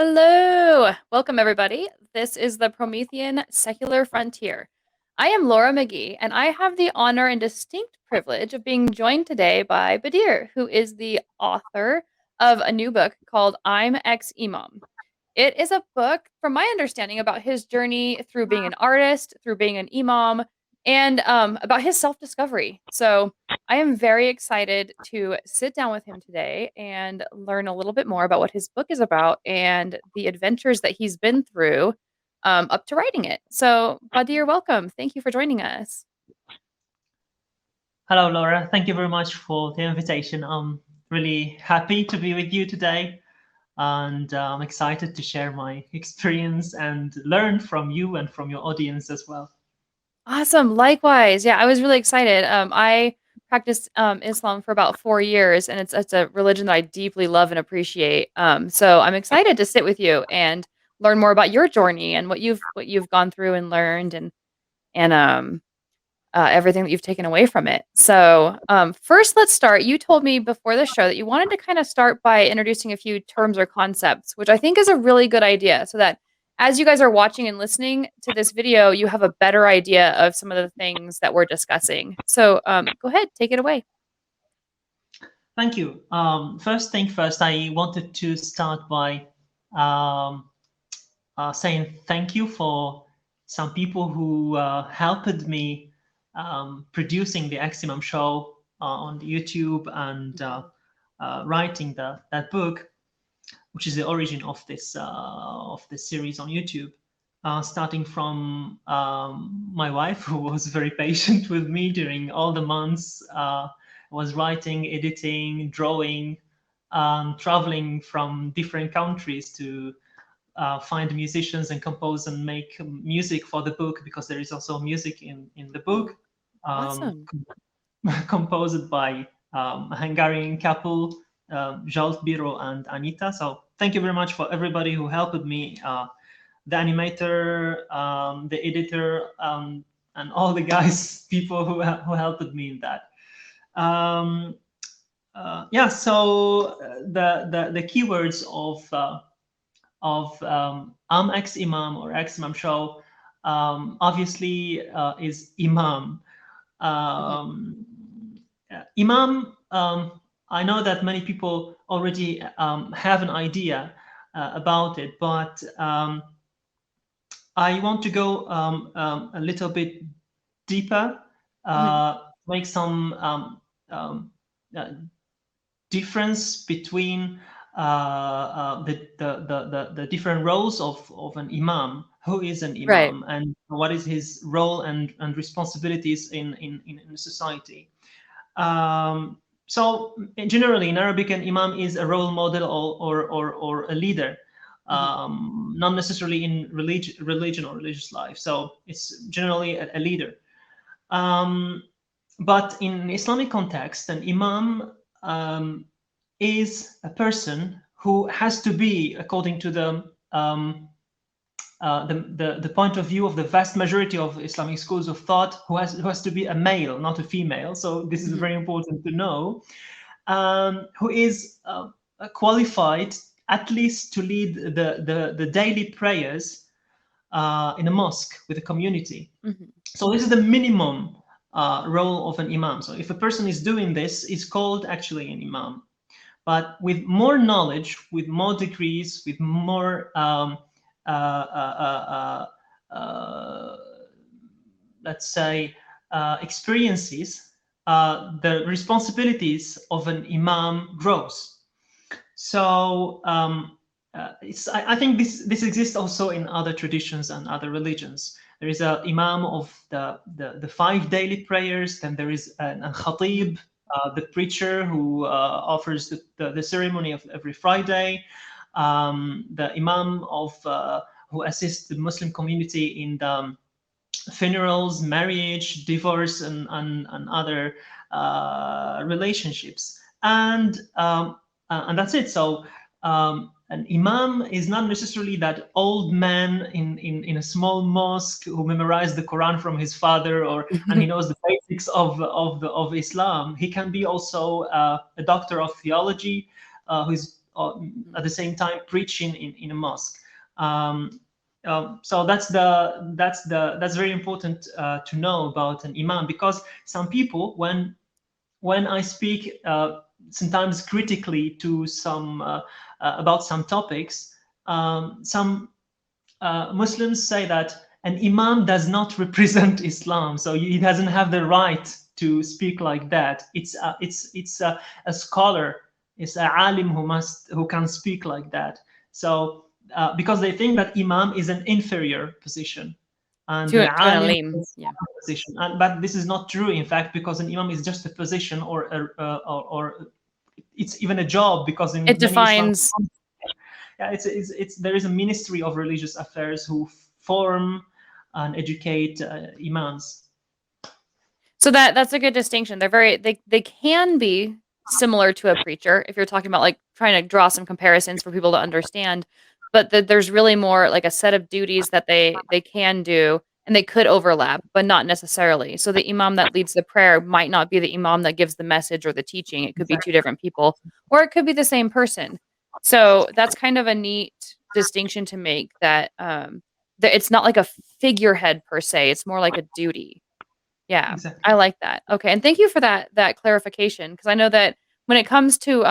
Hello! Welcome, everybody. This is the Promethean Secular Frontier. I am Laura McGee, and I have the honor and distinct privilege of being joined today by BADR, who is the author of a new book called I'm Ex-Imam. It is a book, from my understanding, about his journey through being an artist, through being an imam, and about his self-discovery. So I am very excited to sit down with him today and learn a little bit more about what his book is about and the adventures that he's been through up to writing it. So, Badir, welcome. Thank you for joining us. Hello, Laura. Thank you very much for the invitation. I'm really happy to be with you today, and I'm excited to share my experience and learn from you and from your audience as well. Awesome. Likewise. Yeah, I was really excited. I practiced Islam for about 4 years, and it's a religion that I deeply love and appreciate. So I'm excited to sit with you and learn more about your journey and what you've gone through and learned and everything that you've taken away from it. So, first, let's start. You told me before the show that you wanted to kind of start by introducing a few terms or concepts, which I think is a really good idea, so that as you guys are watching and listening to this video, you have a better idea of some of the things that we're discussing. So, go ahead, take it away. Thank you. First thing first, I wanted to start by um, saying thank you for some people who helped me producing the Ex-Imam show on YouTube and writing that book, which is the origin of this series on YouTube. Starting from my wife, who was very patient with me during all the months, was writing, editing, drawing, traveling from different countries to find musicians and compose and make music for the book, because there is also music in the book, Awesome. composed by a Hungarian couple, Zsolt Biro and Anita. So thank you very much for everybody who helped me, the animator, the editor, and all the guys, people who helped me in that. Yeah, so the keywords of Ex-Imam or Ex-Imam show obviously is Imam. Mhm. Imam, I know that many people already have an idea about it, but I want to go a little bit deeper, Mhm. make some uh, difference between the different roles of an imam. Who is an Right. imam, and what is his role and responsibilities in society? So generally in Arabic, an imam is a role model or a leader, Mhm. not necessarily in religion or religious life. So it's generally a leader. Um, but in Islamic context, an imam is a person who has to be, according to the point of view of the vast majority of Islamic schools of thought, who has to be a male, not a female. So this is Mhm. very important to know. Who is qualified at least to lead the daily prayers in a mosque with a community. Mhm. So this is the minimum role of an imam. So if a person is doing this, is called actually an imam. But with more knowledge, with more degrees, with more let's say experiences, the responsibilities of an imam grows. So I think this exists also in other traditions and other religions. There is a imam of the five daily prayers. Then there is a Mhm. khatib, the preacher who offers the ceremony of every Friday. The imam of who assists the Muslim community in the funerals, marriage, divorce, and other relationships. And that's it. So an imam is not necessarily that old man in a small mosque who memorized the Quran from his father, or and he knows the basics of Islam. He can be also a doctor of theology, who's at the same time preaching in a mosque. Um, so that's very important to know about an imam, because some people, when I speak sometimes critically to some about some topics, some Muslims say that an imam does not represent Islam, so he doesn't have the right to speak like that. It's a scholar, it's a alim who can speak like that. So because they think that imam is an inferior position, and the To an alim alim. is Yeah. a position. But this is not true, in fact, because an imam is just a position, or it's even a job, because in It many Islamic, defines. yeah, it's there is a ministry of religious affairs who form and educate imams. So that's a good distinction. They can be similar to a preacher if you're talking about like trying to draw some comparisons for people to understand, but there's really more like a set of duties that they can do and they could overlap, but not necessarily. So the imam that leads the prayer might not be the imam that gives the message or the teaching. It could be two different people, or it could be the same person. So that's kind of a neat distinction to make, that that it's not like a figurehead per se. It's more like a duty. Yeah, I Exactly. like that. Okay, and thank you for that clarification, because I know that when it comes to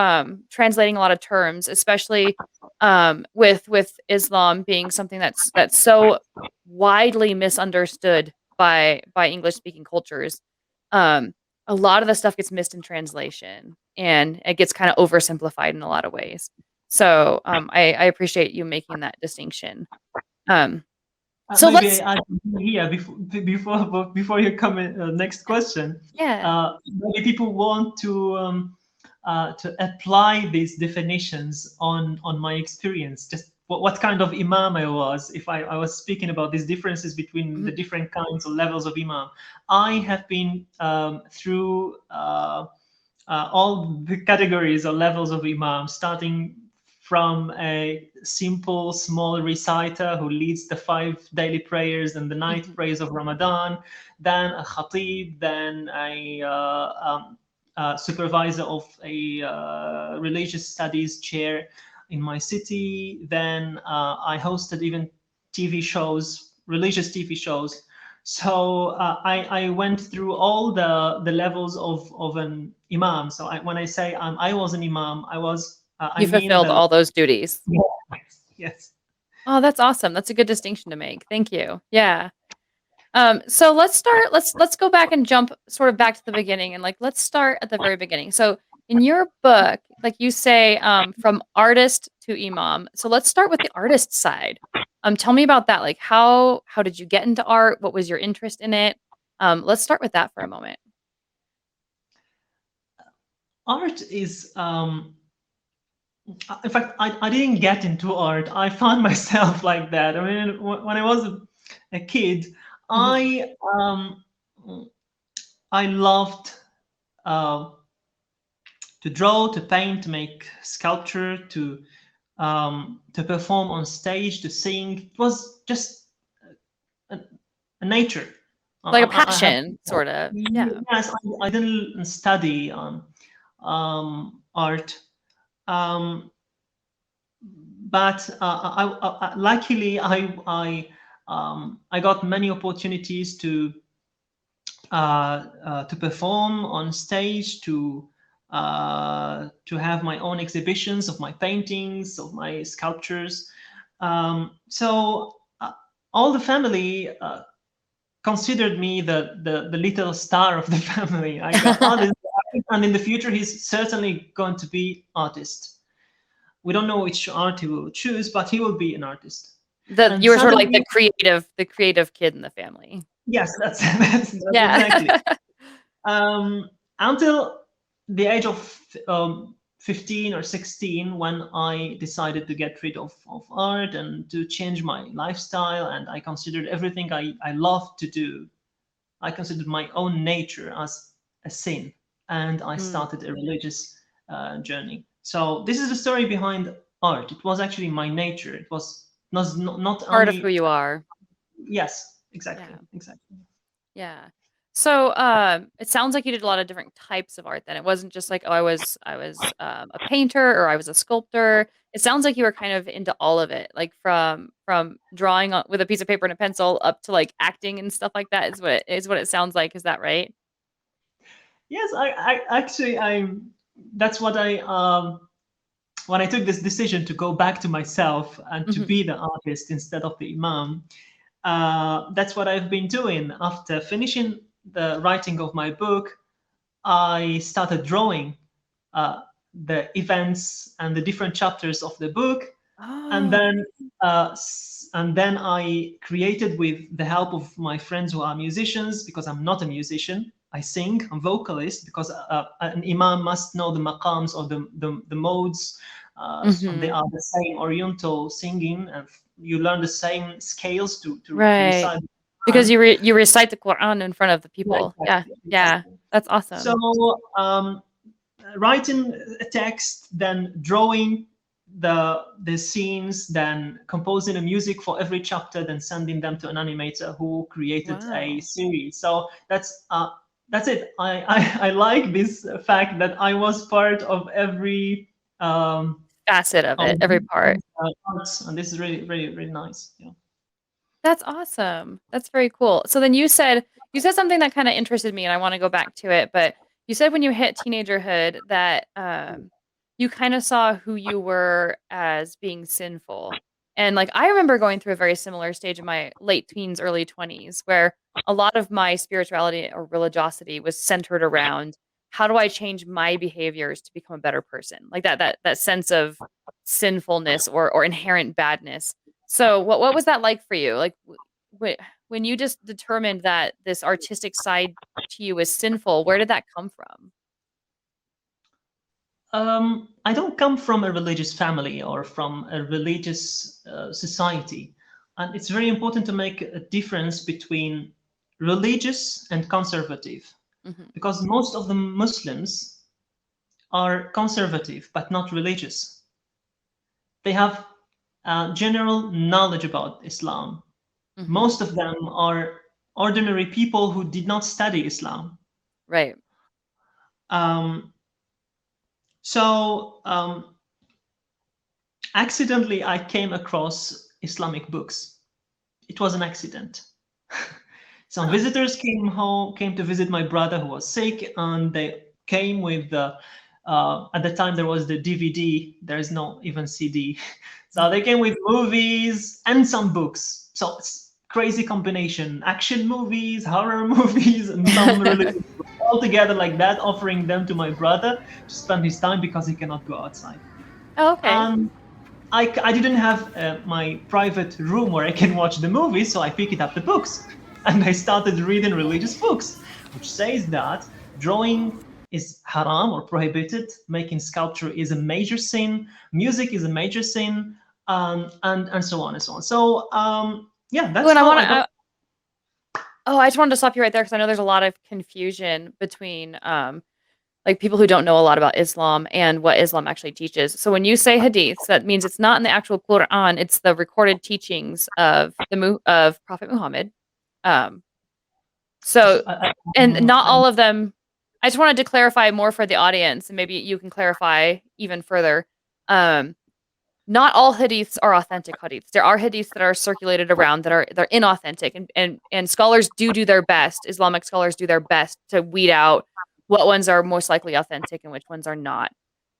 translating a lot of terms, especially with Islam being something that's so widely misunderstood by English speaking cultures, um, a lot of the stuff gets missed in translation, and it gets kind of oversimplified in a lot of ways. So I appreciate you making that distinction. Um, so Maybe let's I add something here before you come in, next question. yeah. Maybe people want to apply these definitions on my experience, just what kind of imam I was. If I was speaking about these differences between the Mhm, different kinds of levels of imam, I have been through all the categories or levels of imam, starting from a simple small reciter who leads the 5 daily prayers and the night mhm, prayers of Ramadan, then a khatib, then a supervisor of a religious studies chair in my city. Then I hosted even TV shows, religious TV shows. So I went through all the levels of an imam. So when I say I was an imam, I you mean fulfilled the all those duties. yes, yes. Oh, that's awesome. That's a good distinction to make. Thank you. Yeah. So let's go back and jump sort of back to the beginning, and like let's start at the very beginning. So in your book, like you say, from artist to imam. So let's start with the artist side. Tell me about that. Like how did you get into art? What was your interest in it? Let's start with that for a moment. Art is in fact, I didn't get into art. I found myself like that. I mean, when I was a kid, Mhm, I um, I loved uh, to draw, to paint, to make sculpture, to perform on stage, to sing. It was just a, a nature. like a I have passion, sort of. Yeah. yes. I didn't study art. Um, but luckily I got many opportunities to perform on stage, to have my own exhibitions of my paintings, of my sculptures. So all the family considered me the little star of the family. I got artist, and in the future he's certainly going to be artist. We don't know which art he will choose, but he will be an artist. And You were sort of like suddenly, the creative kid in the family. yes, that's Yeah. exactly. Until the age of 15 or 16, when I decided to get rid of art and to change my lifestyle, and I considered everything I love to do, I considered my own nature as a sin, and I Mm. started a religious journey. So this is the story behind art. It was actually my nature. It was not Part of who only you are. yes, exactly, Yeah. exactly. Yeah. So, it sounds like you did a lot of different types of art then. It wasn't just like, "Oh, I was a painter or I was a sculptor." It sounds like you were kind of into all of it, like from drawing on with a piece of paper and a pencil up to, like, acting and stuff like that is what it sounds like. Is that right? Yes, I actually, that's what when I took this decision to go back to myself and to Mhm. be the artist instead of the imam, that's what I've been doing. After finishing the writing of my book, I started drawing uh, the events and the different chapters of the book, and Oh. then I created with the help of my friends who are musicians, because I'm not a musician. I sing, I'm vocalist, because an imam must know the maqams or the modes, and they Mhm. are the same oriental singing, and you learn the same scales to Right. recite the Because Quran. you recite the Quran in front of the Yeah, people. Yeah. exactly, Yeah. exactly. That's So awesome. writing a text, then drawing the scenes, then composing a music for every chapter, then sending them to an animator who created a Wow. series. So that's it. I like this fact that I was part of every Facet of of it, every part. arts, and this is really, really, really nice. Yeah. That's awesome. That's very cool. So then you said something that kinda interested me, and I wanna go back to it, but you said when you hit teenagerhood that, you kinda saw who you were as being sinful. And, like, I remember going through a very similar stage in my late teens, early 20s, where a lot of my spirituality or religiosity was centered around, "How do I change my behaviors to become a better person?" Like, that sense of sinfulness or inherent badness. So what was that like for you? Like, when you just determined that this artistic side to you is sinful, where did that come from? I don't come from a religious family or from a religious society. And it's very important to make a difference between religious and conservative, Mhm. because most of the Muslims are conservative but not religious. They have general knowledge about Islam. Mhm. Most of them are ordinary people who did not study Islam. Right. Um, so accidentally, I came across Islamic books. It was an accident. Some Huh. visitors came to visit my brother who was sick, and they came with the. At the time, there was the DVD. There is no even CD, so they came with movies and some books. So it's crazy combination: action movies, horror movies, and some religious books all together like that. Offering them to my brother to spend his time because he cannot go outside. Oh, okay. And I didn't have my private room where I can watch the movies, so I picked up the books and I started reading religious books, which says that drawing is haram or prohibited, making sculpture is a major sin, music is a major sin, and so on and so on. So yeah, Oh, that's and how I got. I just wanted to stop you right there because I know there's a lot of confusion between, like, people who don't know a lot about Islam and what Islam actually teaches. So when you say hadiths, that means it's not in the actual Quran, it's the recorded teachings of of Prophet Muhammad. Um So So and not I'm all of them. I just wanted to clarify more for the audience, and maybe you can clarify even further. Um, not all hadiths are authentic hadiths. There are hadiths that are circulated around that are they're inauthentic, and scholars do their best. Islamic scholars do their best to weed out what ones are most likely authentic and which ones are not.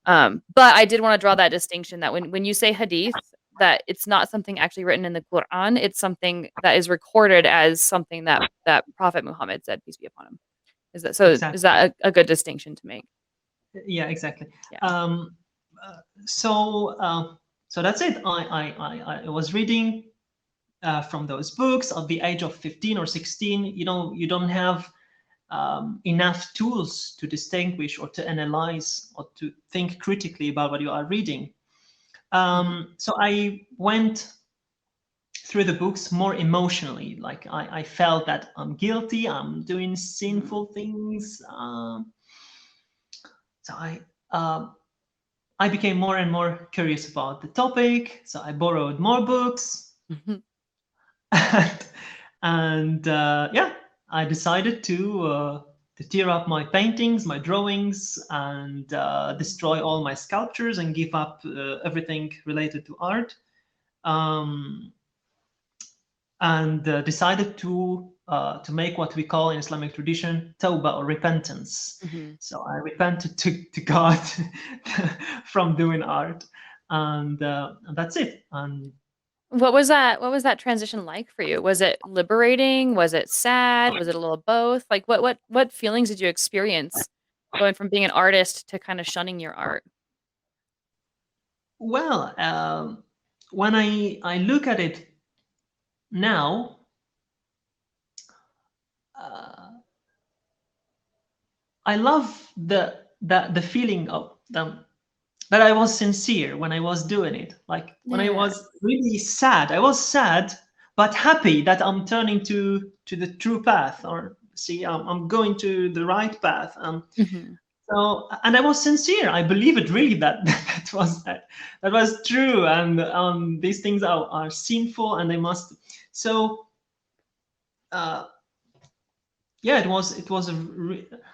But I did want to draw that distinction that when you say hadith, that it's not something actually written in the Quran. It's something that is recorded as something that Prophet Muhammad said, peace be upon him. Is that so? Is exactly, that a good distinction to make? yeah, exactly. Yeah. Um, so so that's it. I was reading from those books at the age of 15 or 16. You don't have enough tools to distinguish or to analyze or to think critically about what you are reading. Mhm. So I went through the books more emotionally. Like I felt that I'm guilty, I'm doing Mhm. sinful things. So um, I became more and more curious about the topic. So I borrowed more books, Mhm. and yeah. I decided to tear up my paintings, my drawings, and destroy all my sculptures and give up everything related to art. Um, and decided to make what we call in Islamic tradition tawbah, or repentance. Hmm. So I repented to God from doing art, and that's it. And What was that transition like for you? Was it liberating? Was it sad? Was it a little both? Like what feelings did you experience going from being an artist to kind of shunning your art? well, when I look at it now, uh, I love the feeling of them, that I was sincere when I was doing it. Like when I Yeah. was really sad, I was sad but happy that I'm turning to the true path, or see, I'm going to the right path. Mhm. So, and I was sincere. I believe it really that that was true, and these things are sinful, and they must. So, uh, yeah, it was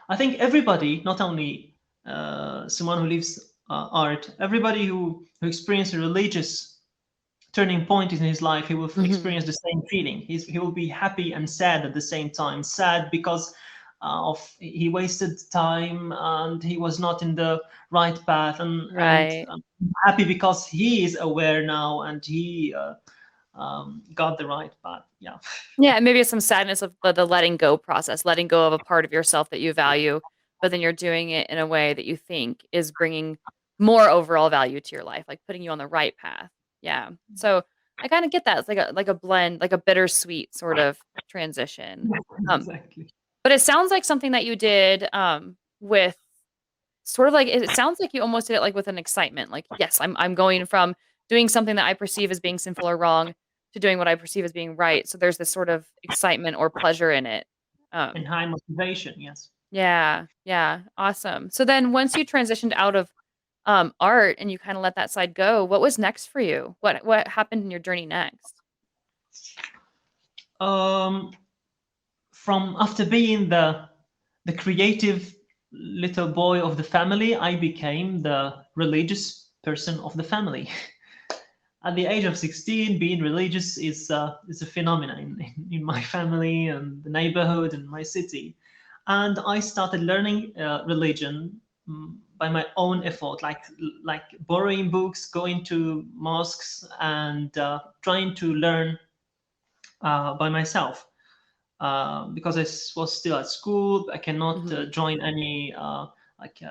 I think everybody, not only someone who lives art, everybody who experiences a religious turning point in his life, he will Mhm. experience the same feeling. He will be happy and sad at the same time. Sad because of he wasted time and he was not in the right path, and Right. happy because he is aware now and he got the right path. Yeah. Yeah, and maybe it's some sadness of the letting go process, letting go of a part of yourself that you value, but then you're doing it in a way that you think is bringing more overall value to your life, like putting you on the right path. Yeah. So I kind of get that. It's like a blend, like a bittersweet sort of transition. Um, Exactly. but it sounds like something that you did with sort of like it sounds like you almost did it like with an excitement. Like, yes, I'm going from doing something that I perceive as being sinful or wrong to doing what I perceive as being right. So there's this sort of excitement or pleasure in it. And Um, high motivation. Yes. yeah, yeah, awesome. So then once you transitioned out of art and you kind of let that side go, what was next for you? What happened in your journey next? Um, from after being the creative little boy of the family, I became the religious person of the family. At the age of 16, being religious is a phenomenon in my family and the neighborhood and my city. And I started learning religion by my own effort, like borrowing books, going to mosques, and trying to learn by myself. Because I was still at school, I cannot Hmm. join any like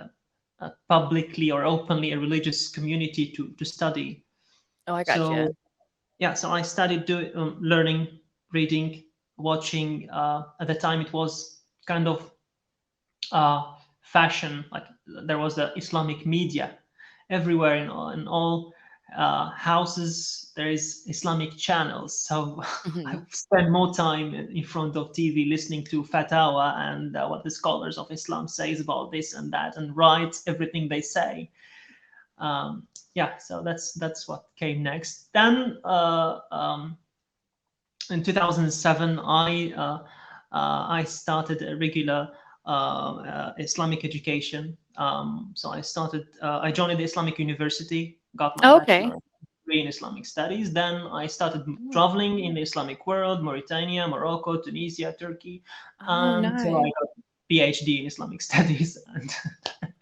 publicly or openly a religious community to study. Oh, I got So you. yeah, so I started doing learning, reading, watching. At the time, it was kind of fashion. Like there was the Islamic media everywhere in all houses. There is Islamic channels. So I Hmm. spend more time in front of TV listening to fatwa and what the scholars of Islam says about this and that, and writes everything they say. Um, yeah, so that's what came next. Then in 2007, I started a regular Islamic education. So I joined the Islamic University, got my Oh, okay. bachelor degree in Islamic studies. Then I started Oh, traveling in the Islamic world, Mauritania, Morocco, Tunisia, Turkey, oh, until I nice. got PhD in Islamic studies. And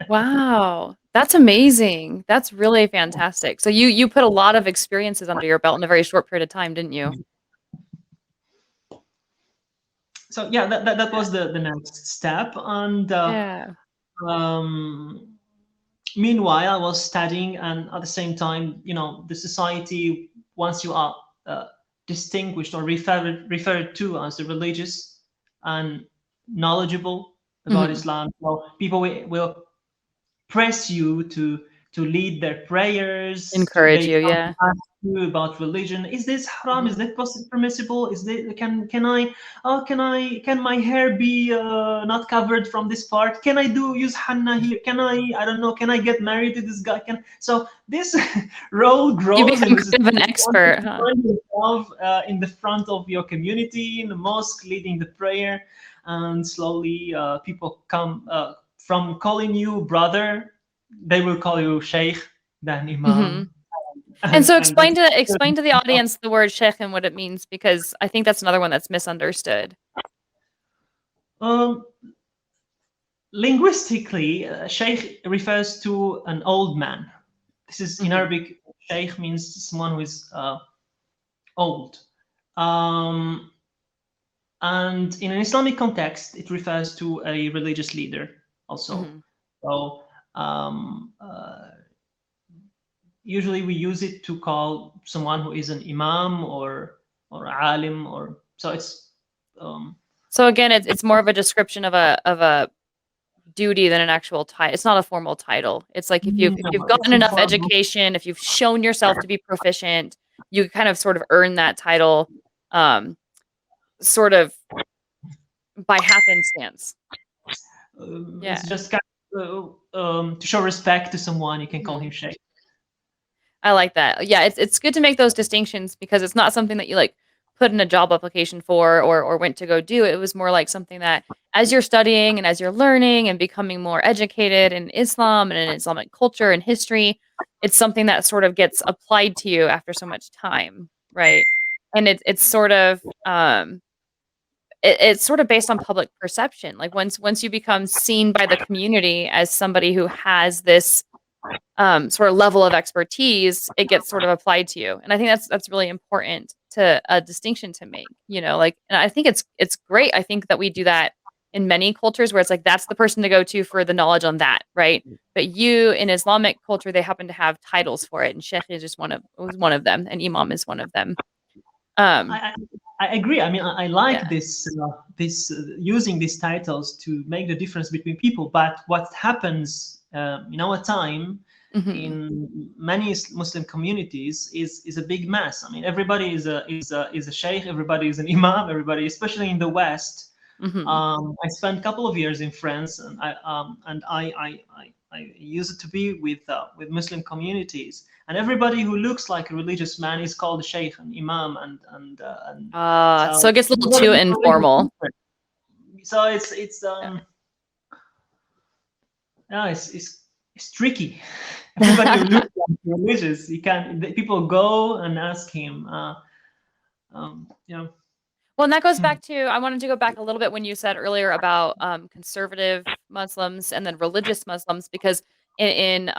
Wow, that's amazing. That's really fantastic. So you put a lot of experiences under your belt in a very short period of time, didn't you? so yeah, that Yeah. was the next step. And Yeah. um, meanwhile, I was studying, and at the same time, the society, once you are distinguished or referred to as a religious and knowledgeable about Mhm. Islam, so people will press you to lead their prayers. Encourage They you, come yeah. to ask you about religion. Is this haram? Is Mhm. that permissible? Is this can I? Oh, can my hair be not covered from this part? Can I use henna here? Can I don't know? Can I get married to this guy? Can so this role You grows in become the kind of an society until expert, you huh? find yourself in the front of your community in the mosque leading the prayer. and slowly people come from calling you brother, they will call you sheikh, then Hmm. imam, And so and that's explain to the audience the word sheikh and what it means, because I think that's another one that's misunderstood. um, linguistically, sheikh refers to an old man. This is in Hmm. Arabic. Sheikh means someone who is old. Um, and in an Islamic context, it refers to a religious leader also. Hmm. So um, usually we use it to call someone who is an imam or alim, or so it's um, So again, it's more of a description of a duty than an actual title. It's not a formal title. It's like if no, you've it's gotten enough informal. education, if you've shown yourself to be proficient, you kind of sort of earn that title, um, sort of by happenstance. It's Yeah. just kind of, to show respect to someone, you can call Mhm. him sheikh. I like that. Yeah, it's good to make those distinctions because it's not something that you like put in a job application for or went to go do. It was more like something that as you're studying and as you're learning and becoming more educated in Islam and in Islamic culture and history, it's something that sort of gets applied to you after so much time, right? And it's sort of it's sort of based on public perception. Like once you become seen by the community as somebody who has this sort of level of expertise, it gets sort of applied to you. And I think that's really important to a distinction to make, like, and I think it's great. I think that we do that in many cultures where it's like that's the person to go to for the knowledge on that, right? But you in Islamic culture, they happen to have titles for it, and Sheikh is just was one of them, and Imam is one of them. Um, I, I agree. I mean, I like yeah. this using these titles to make the difference between people. But what happens in our time Hmm. in many Muslim communities is a big mess. I mean, everybody is a sheikh, everybody is an imam, everybody, especially in the West. Hmm. I spent a couple of years in France, and I used to be with Muslim communities, and everybody who looks like a religious man is called a sheikh, an imam, and So so it gets a little nobody too is religious informal. different. So it's Yeah. yeah, it's tricky. Everybody who looks like religious, you can people go and ask him. You know, Well, and that goes back to I wanted to go back a little bit when you said earlier about conservative Muslims and then religious Muslims, because in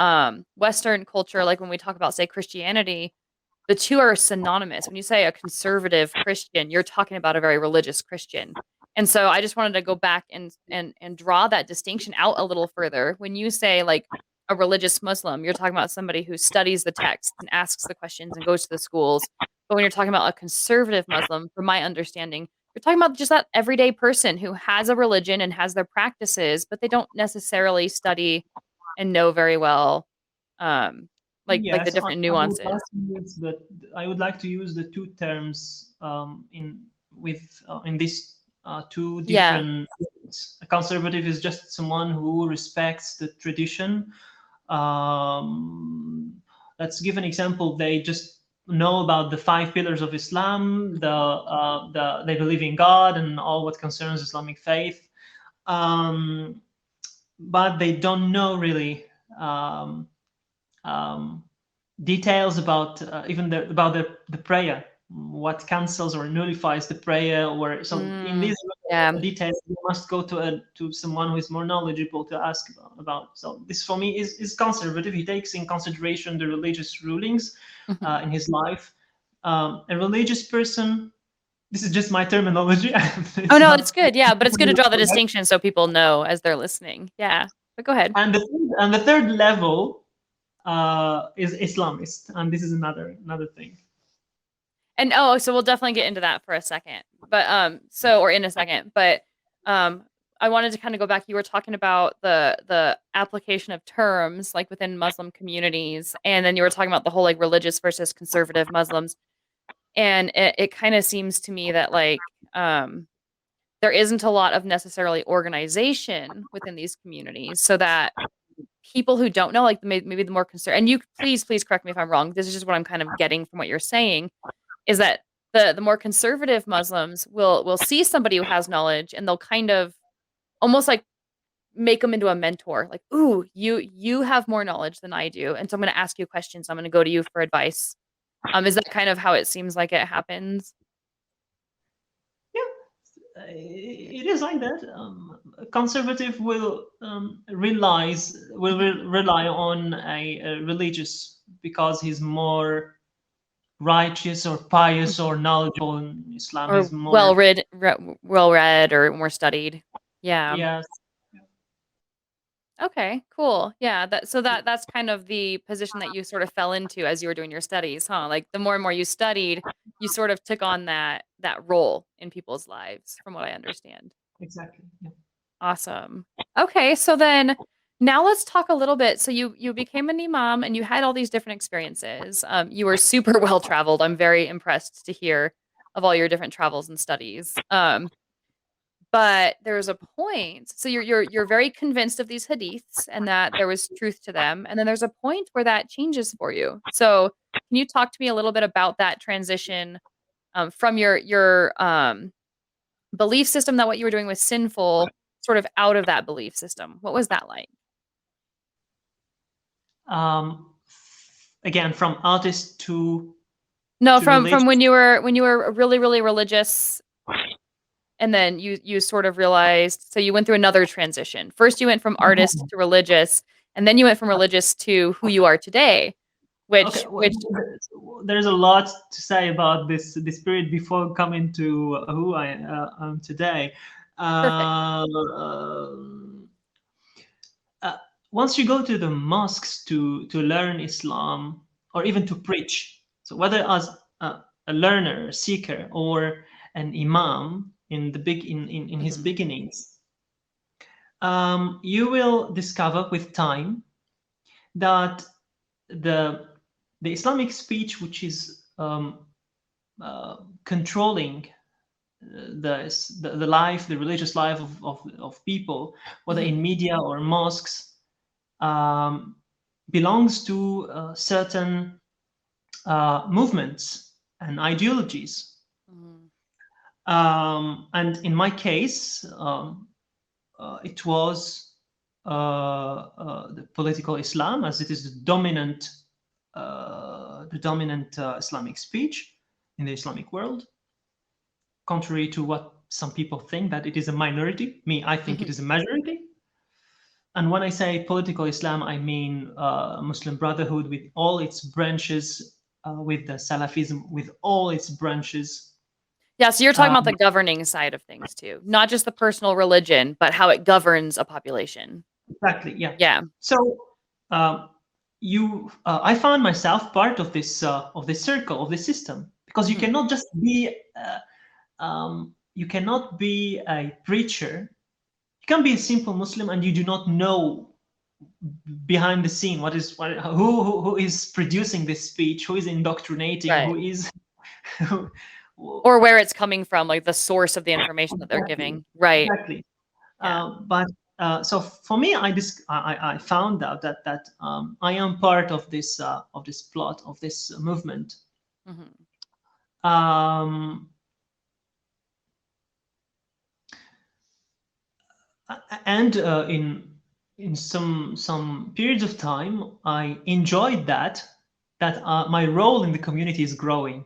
Western culture, like when we talk about, say, Christianity, the two are synonymous. When you say a conservative Christian, you're talking about a very religious Christian. And so I just wanted to go back and draw that distinction out a little further. When you say like a religious Muslim, you're talking about somebody who studies the text and asks the questions and goes to the schools. But when you're talking about a conservative Muslim, from my understanding, you're talking about just that everyday person who has a religion and has their practices, but they don't necessarily study and know very well, um, like the yes, different I would like nuances. to use I would like to use the two terms in these two Yeah. different. A conservative is just someone who respects the tradition. Um, let's give an example. They just know about the five pillars of Islam. They believe in God and all what concerns Islamic faith, um, but they don't know really. Um, Details about even about the prayer, what cancels or nullifies the prayer, or so in Mm, these yeah. details you must go to someone who is more knowledgeable to ask about. So this for me is conservative. He takes in consideration the religious rulings Mhm. in his life. A religious person, this is just my terminology. Oh, It's no, not it's good, yeah, but it's good to draw the correct. distinction so people know as they're listening. Yeah, but go ahead. And the third level is Islamist, and this is another thing. And oh, so we'll definitely get into that for a second. But so or in a second, but um I wanted to kind of go back. You were talking about the application of terms like within Muslim communities, and then you were talking about the whole like religious versus conservative Muslims. And it kind of seems to me that like there isn't a lot of necessarily organization within these communities so that people who don't know, like maybe the more concerned, and you please correct me if I'm wrong. This is just what I'm kind of getting from what you're saying is that the more conservative Muslims will see somebody who has knowledge, and they'll kind of almost like make them into a mentor. Like, ooh, you have more knowledge than I do, and so I'm going to ask you questions. I'm going to go to you for advice. Is that kind of how it seems like it happens? Yeah, it is like that. Conservative will rely on a religious because he's more righteous or pious or Mhm. knowledgeable in Islam. Or He's more, well read or more studied. Yeah. yes, Okay, cool. Yeah, that's kind of the position that you sort of fell into as you were doing your studies, huh? Like the more and more you studied, you sort of took on that role in people's lives, from what I understand. exactly. Yeah. Awesome. Okay, so then now let's talk a little bit. So you became an imam and you had all these different experiences. You were super well traveled. I'm very impressed to hear of all your different travels and studies. But there's a point. So you're very convinced of these hadiths and that there was truth to them, and then there's a point where that changes for you. So can you talk to me a little bit about that transition from your belief system that what you were doing was sinful, sort of out of that belief system? What was that like? Um, Again, from artist No, to from religion. when you were really religious, and then you sort of realized, so you went through another transition. First you went from artist to religious, and then you went from religious to who you are today, Okay, well, which there's a lot to say about this period before coming to who I am today. perfect. Uh, uh, Once you go to the mosques to learn Islam or Mhm, even to preach, so whether as a learner, a seeker, or an imam in the in his mhm, beginnings, you will discover with time that the the Islamic speech, which is controlling the life, the religious life of people, whether mhm, in media or mosques, um, belongs to certain movements and ideologies. mhm, And in my case, it was the political Islam, as it is the dominant Islamic speech in the Islamic world. Contrary to what some people think, that it is a minority, me, I think it mhm. is a majority. And when I say political Islam, I mean Muslim Brotherhood with all its branches, with the Salafism with all its branches. Yeah, so you're talking Um, about the governing side of things too, not just the personal religion, but how it governs a population. exactly, yeah. Yeah. So um, I found myself part of this circle of this system because you Mhm. cannot just be you cannot be a preacher. You can be a simple Muslim and you do not know behind the scene who is producing this speech, who is indoctrinating, Right. who is Or where it's coming from, like the source of the information that they're exactly, giving. Right. exactly. Yeah. But so for me, I found out that I am part of this plot of this movement, Mhm. um, and in some periods of time, I enjoyed that my role in the community is growing.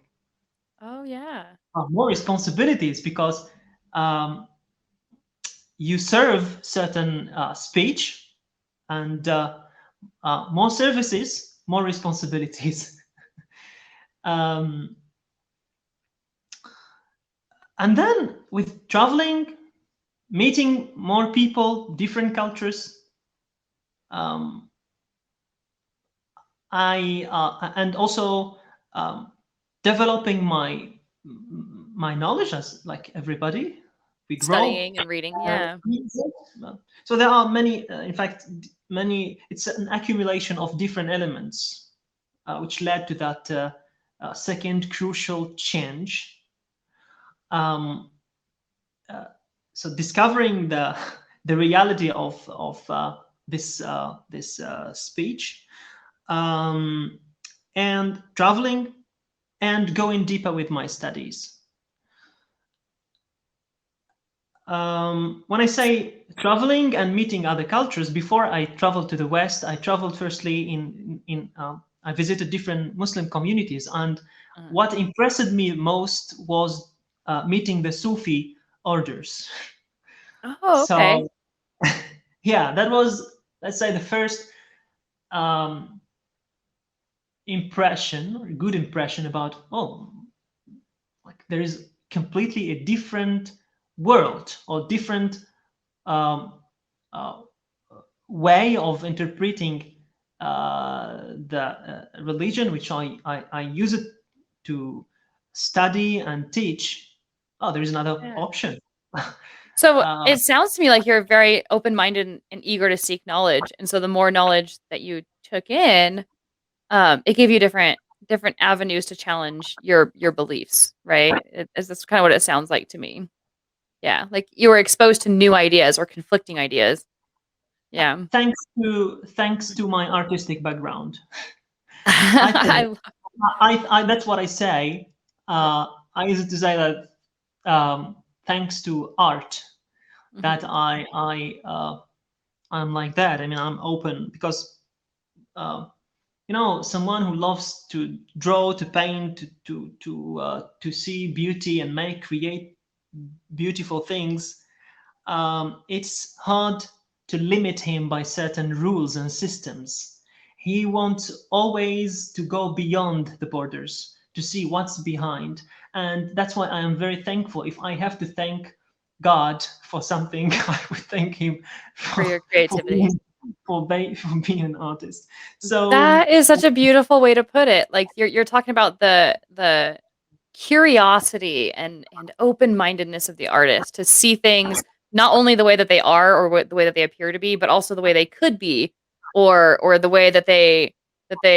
Oh, yeah. More responsibilities because um, you serve certain speech and more services, more responsibilities. um, and then with traveling, meeting more people, different cultures, um, I and also um, developing my knowledge as like everybody, we grow. Studying and reading. Yeah. So there are many, in fact, many. It's an accumulation of different elements, which led to that second crucial change. Um, so discovering the reality of this speech, um, and traveling. and going deeper with my studies. When I say traveling and meeting other cultures, before I traveled to the West, I traveled firstly I visited different Muslim communities, and Uh, what impressed me most was meeting the Sufi orders. oh, okay. So, yeah, that was, let's say, the first um, impression, or good impression about, oh, like there is completely a different world or different um, uh, way of interpreting the religion, which I use it to study and teach. Oh, there is another Yeah. option. So uh, it sounds to me like you're very open-minded and eager to seek knowledge, and so the more knowledge that you took in, it gave you different avenues to challenge your beliefs, right? That's kind of what it sounds like to me. Yeah, like you were exposed to new ideas or conflicting ideas. Yeah. thanks to my artistic background, I think I that's what I say. Yeah. I used to say that thanks to art that Mhm. I'm like that. I mean, I'm open because uh, someone who loves to draw, to paint, to see beauty and create beautiful things. It's hard to limit him by certain rules and systems. He wants always to go beyond the borders to see what's behind. And that's why I am very thankful. If I have to thank God for something, I would thank him For for, your for creativity. being for being an artist. So That is such a beautiful way to put it. Like you're talking about the curiosity and open-mindedness of the artist to see things not only the way that they are or the way that they appear to be, but also the way they could be or the way that they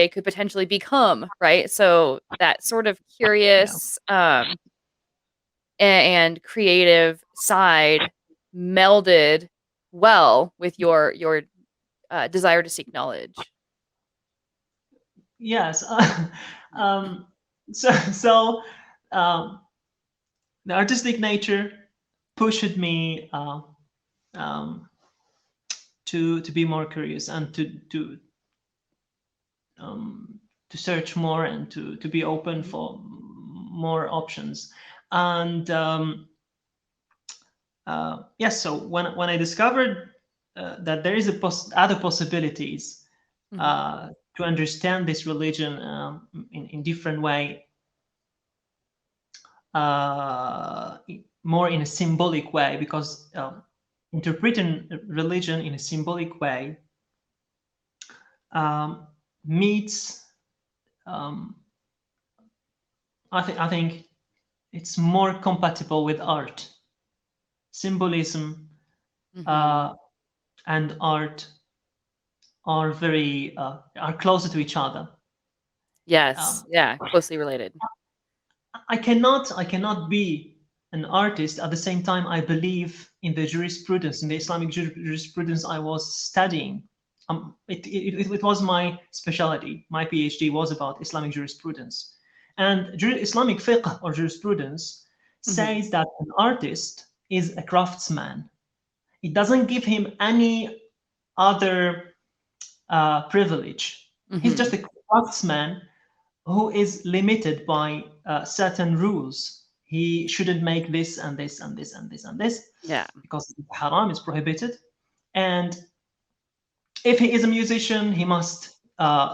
could potentially become, right? So that sort of yeah, curious and creative side melded well with your desire to seek knowledge. yes. Yeah. um, so um, the artistic nature pushed me um, to be more curious and um, to search more and to be open Mhm. for more options. And yes, so when I discovered that there is other possibilities Mhm. uh, to understand this religion in different way, uh, more in a symbolic way, because interpreting religion in a symbolic way um, meets um, I think it's more compatible with art. Symbolism Mhm. uh, and art are closer to each other. Yes. Um, Yeah, closely related. I cannot be an artist at the same time I believe in the jurisprudence, in the Islamic jurisprudence I was studying. It was my specialty. My PhD was about Islamic jurisprudence. And Islamic fiqh or jurisprudence Mhm. says that an artist is a craftsman. It doesn't give him any other privilege. He's just Mhm. a craftsman who is limited by certain rules. He shouldn't make this and this and this and this and this Yeah. because haram is prohibited. And if he is a musician, he must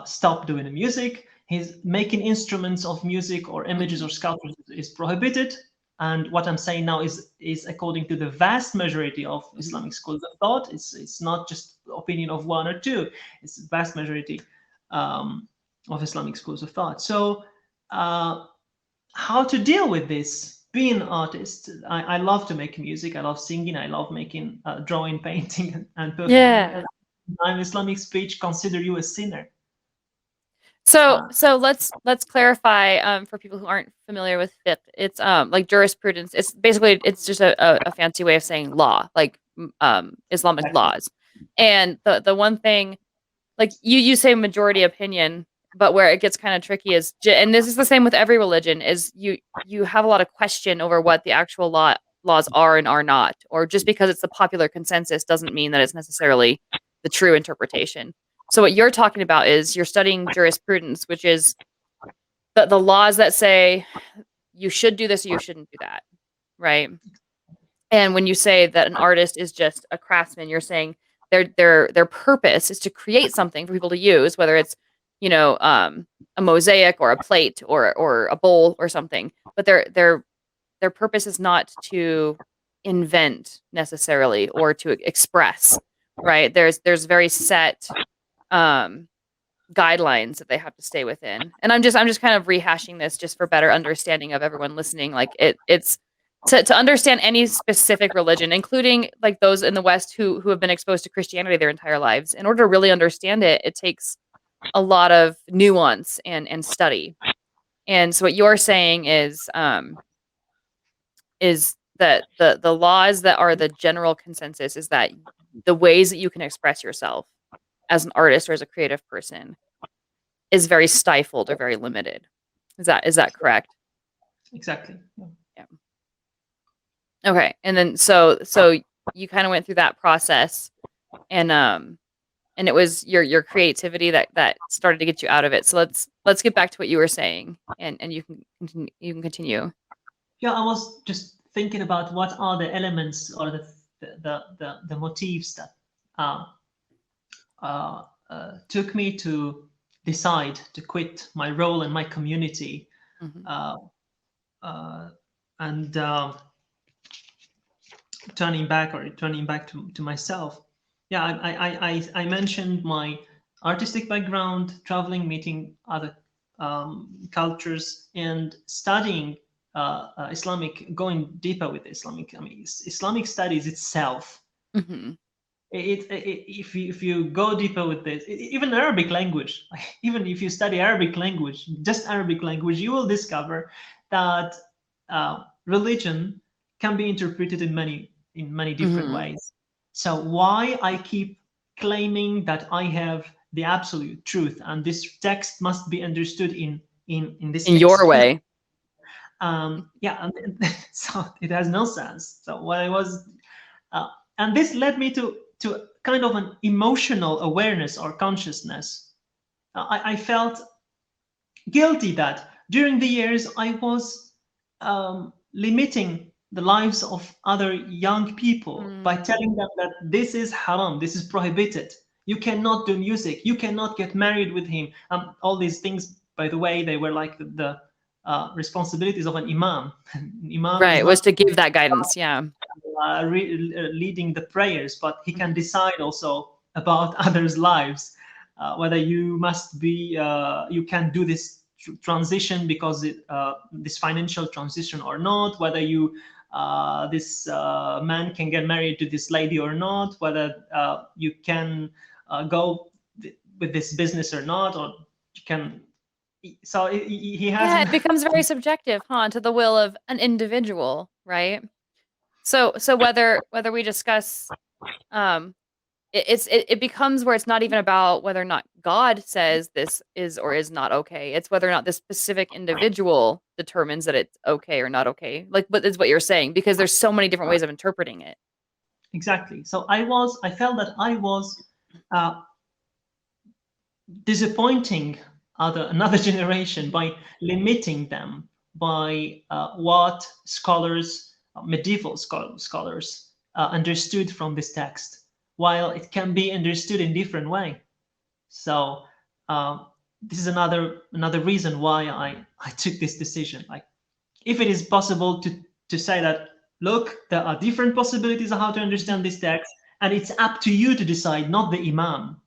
stop doing the music. He's making instruments of music or images Mhm. or sculptures is prohibited. And what I'm saying now is according to the vast majority of Mhm. Islamic schools of thought. It's not just the opinion of one or two. It's the vast majority um, of Islamic schools of thought. So uh, how to deal with this? Being an artist, I love to make music. I love singing. I love making drawing, painting, and performing. Yeah. And in Islamic speech, consider you a sinner. So Uh, so let's clarify for people who aren't familiar with fiqh. It's like jurisprudence. It's basically it's just a fancy way of saying law, like Islamic exactly. laws. And the one thing like you say majority opinion. but where it gets kind of tricky is, and this is the same with every religion, is you have a lot of question over what the actual laws are and are not, or just because it's the popular consensus doesn't mean that it's necessarily the true interpretation. So what you're talking about is you're studying jurisprudence, which is the laws that say you should do this or you shouldn't do that, right? And when you say that an artist is just a craftsman, you're saying their purpose is to create something for people to use, whether it's, you know, a mosaic or a plate or a bowl or something. But their purpose is not to invent necessarily or to express, right? There's very set guidelines that they have to stay within. And I'm just kind of rehashing this just for better understanding of everyone listening. Like it's to understand any specific religion, including like those in the West who have been exposed to Christianity their entire lives. In order to really understand it, it takes a lot of nuance and study. And so what you're saying is that the laws that are the general consensus is that the ways that you can express yourself as an artist or as a creative person is very stifled or very limited. Is that correct? Exactly. Yeah. Okay. And then so you kind of went through that process, and it was your creativity that started to get you out of it. So let's get back to what you were saying, and you can continue. Yeah, I was just thinking about what are the elements or the motifs that took me to decide to quit my role in my community, and turning back to myself. Yeah, I mentioned my artistic background, traveling, meeting other cultures, and studying Islamic, going deeper with Islamic. I mean, Islamic studies itself. If you go deeper with this, even Arabic language, even if you study Arabic language, just Arabic language, you will discover that religion can be interpreted in many different ways. So why I keep claiming that I have the absolute truth and this text must be understood in this in your way. Yeah, so it has no sense. So what I was, and this led me to kind of an emotional awareness or consciousness. I felt guilty that during the years I was limiting the lives of other young people by telling them that this is haram, this is prohibited. You cannot do music, you cannot get married with him. All these things, by the way, they were like the responsibilities of an imam. Imam right, is was not to give that guidance. Yeah. Leading the prayers, but he can decide also about others' lives, whether you must be, you can do this transition because this financial transition or not, whether you this man can get married to this lady or not, whether you can go with this business or not, or you can. So he has. Yeah, it becomes very subjective, to the will of an individual, right? So whether we discuss, it becomes where it's not even about whether or not God says this is or is not okay. It's whether or not this specific individual determines that it's okay or not okay. Like, but is what you're saying, because there's so many different ways of interpreting it. Exactly. So I felt that I was disappointing another generation by limiting them by what scholars, medieval scholars, understood from this text, while it can be understood in different way. So this is another reason why I took this decision. Like, if it is possible to say that, look, there are different possibilities of how to understand this text, and it's up to you to decide, not the imam.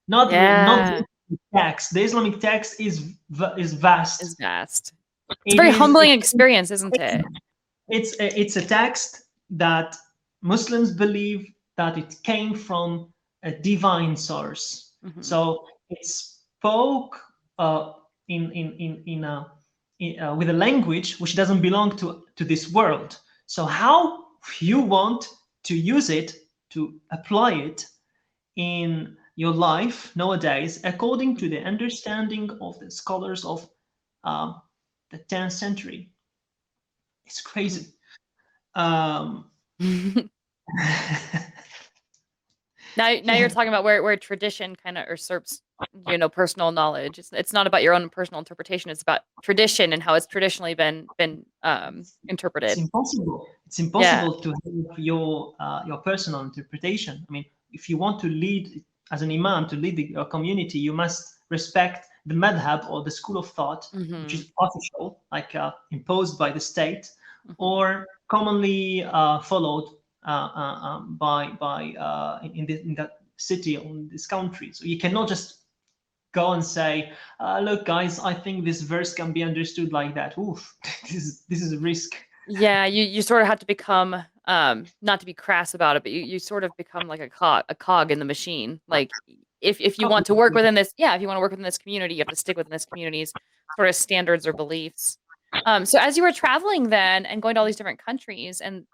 Not the text. The Islamic text is vast. Is vast. It's a very humbling experience, isn't it? It's a text that Muslims believe that it came from a divine source. So it spoke with a language which doesn't belong to this world. So how you want to use it, to apply it in your life nowadays according to the understanding of the scholars of um, the 10th century. It's crazy. Um, Now you're yeah, talking about where tradition kind of usurps, personal knowledge. It's not about your own personal interpretation. It's about tradition and how it's traditionally been it's interpreted. impossible. It's Yeah. impossible to have your personal interpretation. I mean, if you want to lead as an imam to lead your community, you must respect the madhab or the school of thought, which Hmm. is official, like imposed by the state, Hmm. or commonly followed in that city or in this country. So you cannot just go and say, "Look, guys, I think this verse can be understood like that." Oof, this is a risk. Yeah, you sort of have to become, not to be crass about it, but you sort of become like a cog in the machine. Like if you want to work Obviously. within this, yeah, if you want to work within this community, you have to stick within this community's sort of standards or beliefs. So as you were traveling then and going to all these different countries, and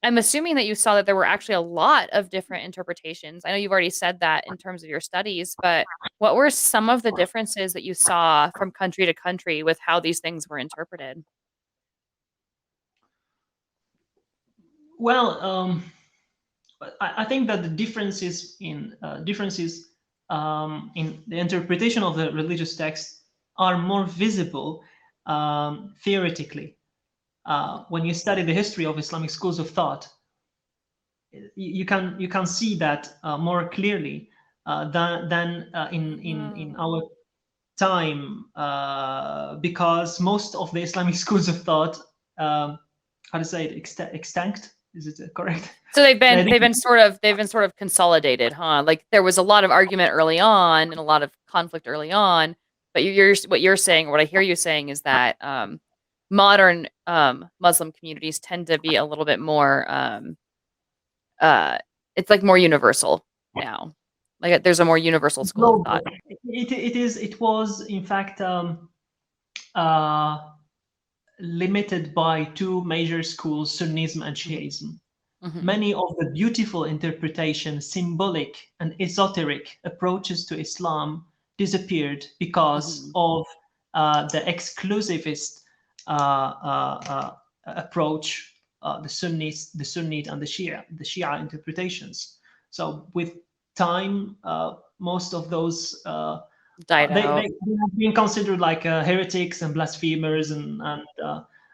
I'm assuming that you saw that there were actually a lot of different interpretations. I know you've already said that in terms of your studies, but what were some of the differences that you saw from country to country with how these things were interpreted? Well, I think that the differences in the interpretation of the religious text are more visible theoretically. Mhm. When you study the history of Islamic schools of thought, you can see that more clearly than in Oh. our time, because most of the Islamic schools of thought, how to say it, extinct? Is it correct? So they've They been they've didn't- been sort of they've been sort of consolidated, huh? Like there was a lot of argument early on and a lot of conflict early on, but you're what you're saying, or what I hear you saying is that modern Muslim communities tend to be a little bit more uh it's like more universal now. Like there's a more universal school of global. thought. It was in fact uh, limited by two major schools, Sunnism and Mhm. Shiism. Mhm. Many of the beautiful interpretation, symbolic and esoteric approaches to Islam disappeared because Mhm. of the exclusivist approach, the Sunnite and the Shia interpretations. So with time, most of those Died they out. have been considered like heretics and blasphemers and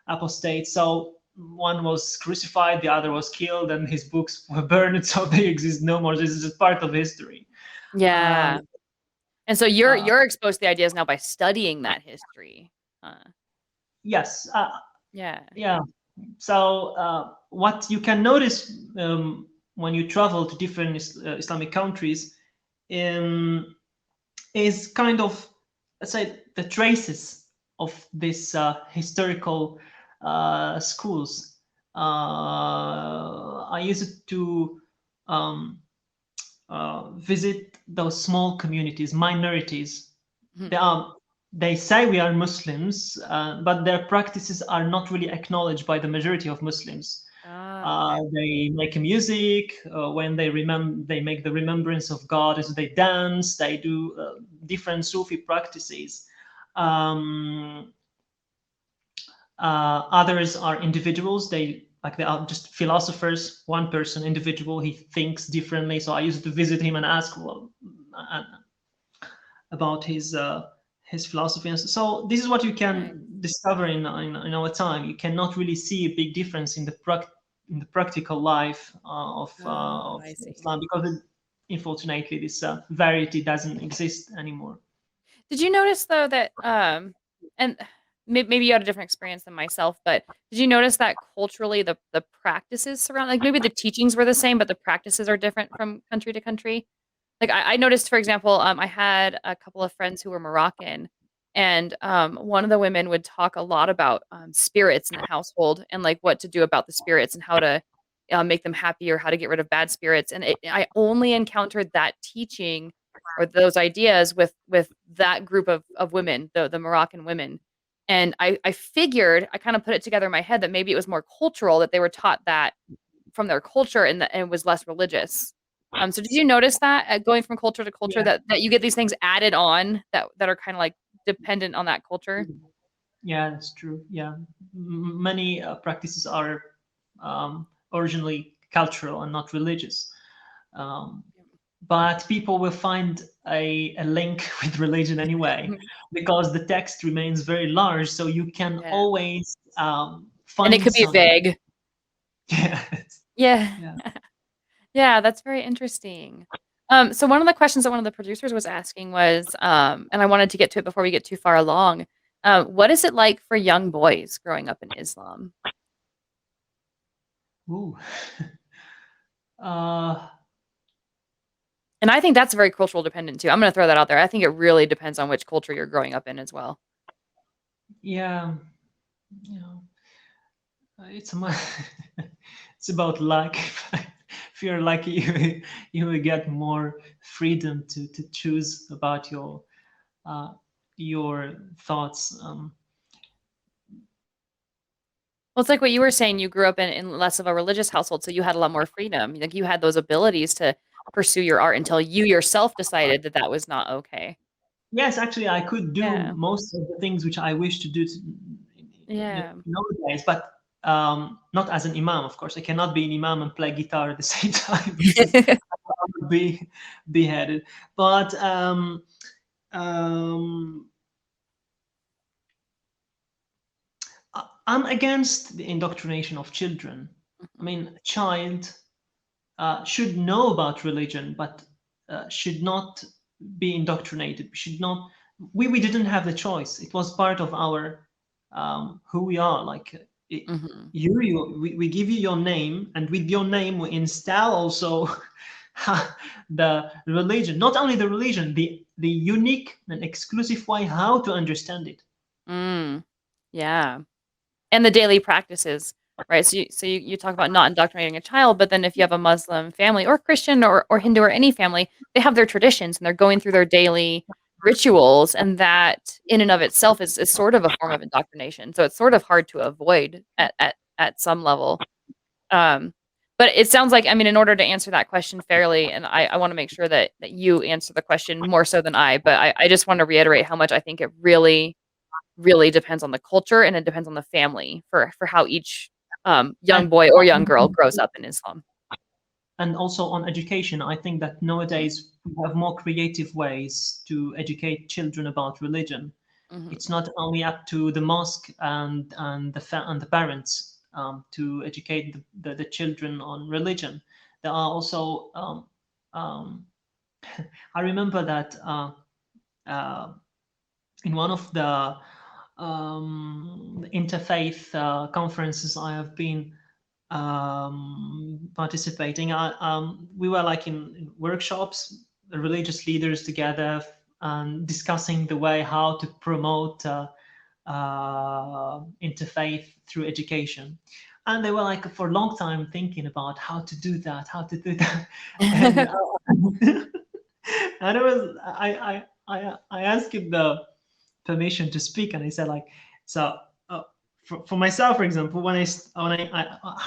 apostates. So one was crucified, the other was killed, and his books were burned. So they exist no more. This is just part of history. Um, Yeah. And so you're uh, you're exposed to the ideas now by studying that history. yes, Yeah. yeah. So what you can notice when you travel to different Islamic countries um, is kind of, let's say, the traces of this historical schools. I used to um, visit those small communities, minorities. Mhm. They are. They say we are Muslims, but their practices are not really acknowledged by the majority of Muslims. Okay. They make music when they make the remembrance of God as they dance. They do different Sufi practices. Um, Others are individuals. They are just philosophers. One person, individual, he thinks differently. So I used to visit him and ask, well, about his philosophy. And so this is what you Nice. can discover in our time. You cannot really see a big difference in the practical life Oh, of I see. Islam, because unfortunately this variety doesn't exist anymore. Did you notice though that and maybe you had a different experience than myself, but did you notice that culturally the practices surround, like maybe the teachings were the same, but the practices are different from country to country? Like I noticed, for example, I had a couple of friends who were Moroccan, and one of the women would talk a lot about spirits in the household and like what to do about the spirits and how to make them happy or how to get rid of bad spirits. And I only encountered that teaching or those ideas with that group of women, the Moroccan women. And I figured I kind of put it together in my head that maybe it was more cultural that they were taught that from their culture and that and it was less religious. So did you notice that going from culture to culture Yeah. that you get these things added on that are kind of like dependent on that culture? Yeah, that's true. Yeah, many practices are originally cultural and not religious. Um, but people will find a link with religion anyway, because the text remains very large, so you can Yeah. always And it find could be some. vague. Yeah, Yeah. yeah. Yeah, that's very interesting. So one of the questions that one of the producers was asking was, and I wanted to get to it before we get too far along. What is it like for young boys growing up in Islam? Ooh. uh, And I think that's very cultural dependent too. I'm going to throw that out there. I think it really depends on which culture you're growing up in as well. yeah, you know, it's it's about luck. If you're lucky, you will get more freedom to choose about uh, your thoughts. Well, it's like what you were saying. You grew up in less of a religious household, so you had a lot more freedom. Like you had those abilities to pursue your art until you yourself decided that that was not okay. Yes, actually, I could do Yeah. most of the things which I wish to do Yeah. nowadays, but not as an imam, of course. I cannot be an imam and play guitar at the same time. I would be beheaded. But um, I'm against the indoctrination of children. I Mhm. mean, a child should know about religion, but should not be indoctrinated. We should not. We didn't have the choice. It was part of our who we are. Like Mhm. we give you your name, and with your name we install also the religion. Not only the religion, the unique and exclusive way how to understand it. Mm. Yeah. And the daily practices, right? So you talk about not indoctrinating a child, but then if you have a Muslim family or Christian or Hindu or any family, they have their traditions and they're going through their daily rituals, and that in and of itself is sort of a form of indoctrination. So it's sort of hard to avoid at some level. Um, but it sounds like, I mean, in order to answer that question fairly, and I want to make sure that you answer the question more so than I, but I just want to reiterate how much I think it really depends on the culture and it depends on the family for how each And young boy or young girl grows up in Islam. and also on education, I think that nowadays we have more creative ways to educate children about religion. Mhm. It's not only up to the mosque and the parents to educate the children on religion. There are also um, I remember that uh, in one of the interfaith conferences I have been participating. We were like in workshops, the religious leaders together, discussing the way how to promote interfaith through education. And they were like for a long time thinking about how to do that, and and it was I asked him the permission to speak, and I said like so. For myself, for example,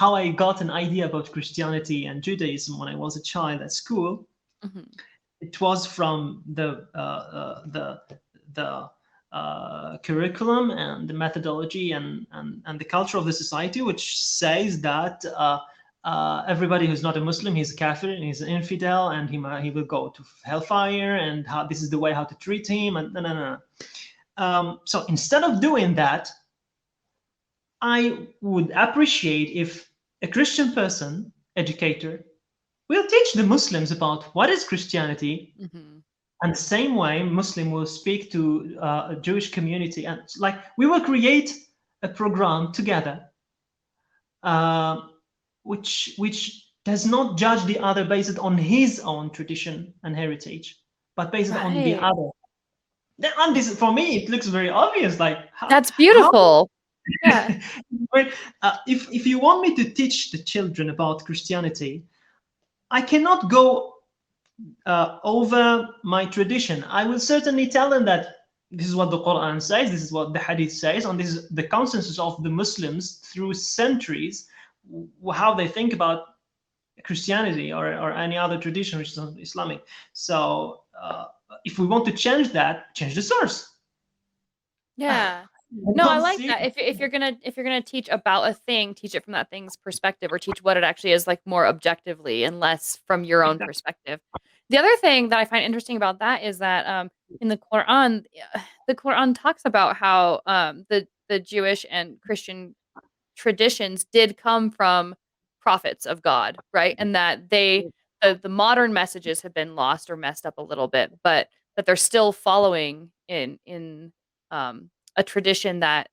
how I got an idea about Christianity and Judaism when I was a child at school, Mhm. it was from the curriculum and the methodology and the culture of the society, which says that everybody who's not a Muslim, he's a kafir and he's an infidel, and he will go to hellfire, and how this is the way how to treat him, and no. So instead of doing that, I would appreciate if a Christian person, educator, will teach the Muslims about what is Christianity, Mhm. and the same way Muslim will speak to a Jewish community, and like we will create a program together, uh, which does not judge the other based on his own tradition and heritage, but based on the Right. other. And this, for me, it looks very obvious. Like That's how beautiful. Yeah. Right? If you want me to teach the children about Christianity, I cannot go over my tradition. I will certainly tell them that this is what the Quran says, this is what the Hadith says, and this is the consensus of the Muslims through centuries, how they think about Christianity or any other tradition which is not Islamic. So if we want to change that, change the source. Yeah. I No, I don't like see. that. If you're gonna teach about a thing, teach it from that thing's perspective, or teach what it actually is, like, more objectively and less from your own Exactly. perspective. The other thing that I find interesting about that is that in the Quran, the Quran talks about how the Jewish and Christian traditions did come from prophets of God, right? And that the modern messages have been lost or messed up a little bit, but that they're still following in a tradition that